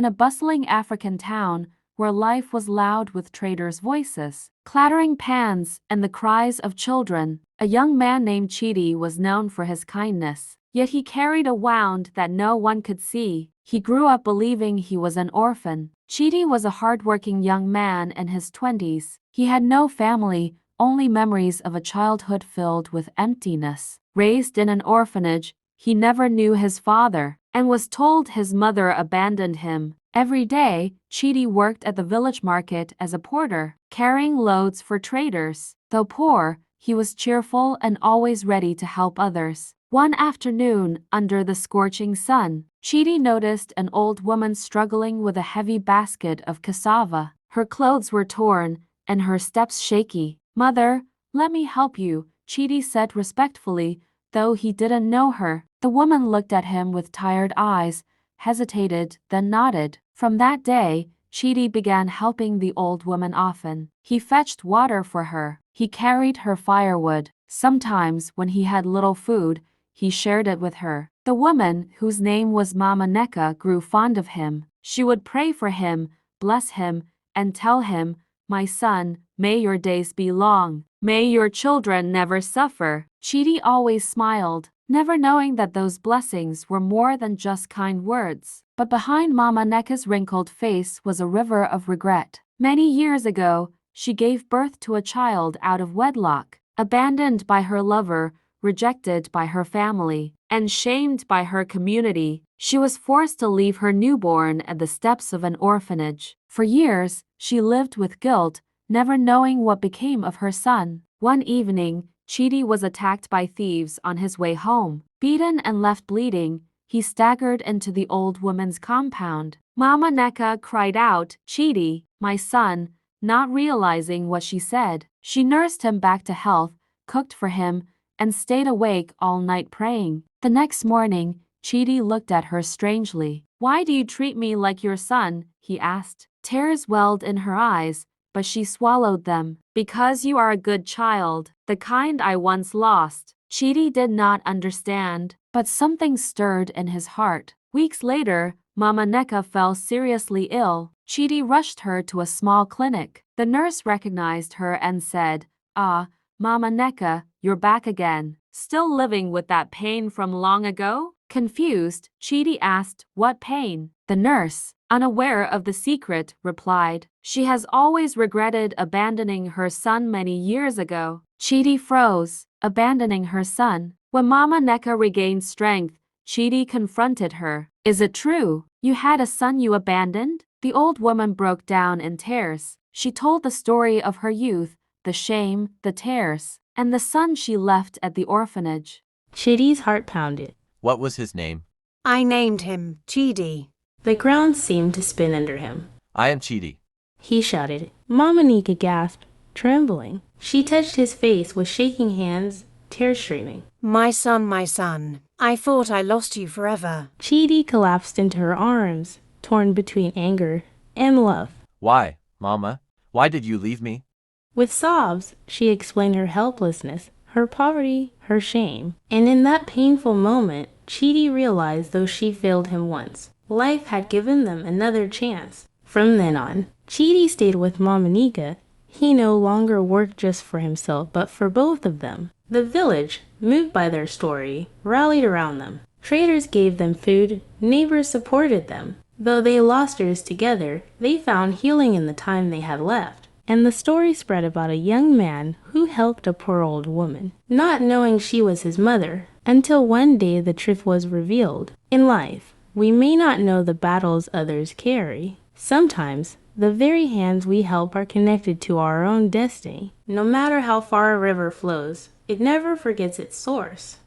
in a bustling African town where life was loud with traders' voices, clattering pans, and the cries of children. A young man named Chidi was known for his kindness, yet he carried a wound that no one could see. He grew up believing he was an orphan. Chidi was a hard-working young man in his 20s. He had no family, only memories of a childhood filled with emptiness. Raised in an orphanage, he never knew his father and was told his mother abandoned him. Every day, Chidi worked at the village market as a porter, carrying loads for traders. Though poor, he was cheerful and always ready to help others. One afternoon, under the scorching sun, Chidi noticed an old woman struggling with a heavy basket of cassava. Her clothes were torn and her steps shaky. "Mother, let me help you," Chidi said respectfully, though he didn't know her. The woman looked at him with tired eyes, hesitated, then nodded. From that day, Chidi began helping the old woman often. He fetched water for her. He carried her firewood. Sometimes, when he had little food, he shared it with her. The woman, whose name was Mama Neka, grew fond of him. She would pray for him, bless him, and tell him, "My son, may your days be long. May your children never suffer." Chidi always smiled, never knowing that those blessings were more than just kind words. But behind Mama Neka's wrinkled face was a river of regret. Many years ago, she gave birth to a child out of wedlock, abandoned by her lover, rejected by her family, and shamed by her community. She was forced to leave her newborn at the steps of an orphanage. For years, she lived with guilt, never knowing what became of her son. One evening, Chidi was attacked by thieves on his way home. Beaten and left bleeding, he staggered into the old woman's compound. Mama Neka cried out, "Chidi, my son," not realizing what she said. She nursed him back to health, cooked for him, and stayed awake all night praying. The next morning, Chidi looked at her strangely. "Why do you treat me like your son?" he asked. Tears welled in her eyes, but she swallowed them. "Because you are a good child, the kind I once lost." Chidi did not understand, but something stirred in his heart. Weeks later, Mama Neka fell seriously ill. Chidi rushed her to a small clinic. The nurse recognized her and said, "Ah, Mama Neka, you're back again. Still living with that pain from long ago?" Confused, Chidi asked, "What pain?" The nurse, unaware of the secret, replied, "She has always regretted abandoning her son many years ago." Chidi froze. Abandoning her son. When Mama Neka regained strength, Chidi confronted her. "Is it true? You had a son you abandoned?" The old woman broke down in tears. She told the story of her youth, the shame, the tears, and the son she left at the orphanage. Chidi's heart pounded. What was his name? "I named him Chidi." The ground seemed to spin under him. "I am Chidi." He shouted. Mama Nika gasped, trembling. She touched his face with shaking hands, tears streaming. My son, I thought I lost you forever." Chidi collapsed into her arms, torn between anger and love. "Why, Mama? Why did you leave me?" With sobs, she explained her helplessness, her poverty, her shame. And in that painful moment, Chidi realized though she failed him once, life had given them another chance. From then on, Chidi stayed with Mama Nika. He no longer worked just for himself, but for both of them. The village, moved by their story, rallied around them. Traders gave them food, neighbors supported them. Though they lost theirs together, they found healing in the time they had left. And the story spread about a young man who helped a poor old woman, not knowing she was his mother, until one day the truth was revealed. In life, we may not know the battles others carry. Sometimes, the very hands we help are connected to our own destiny. No matter how far a river flows, it never forgets its source.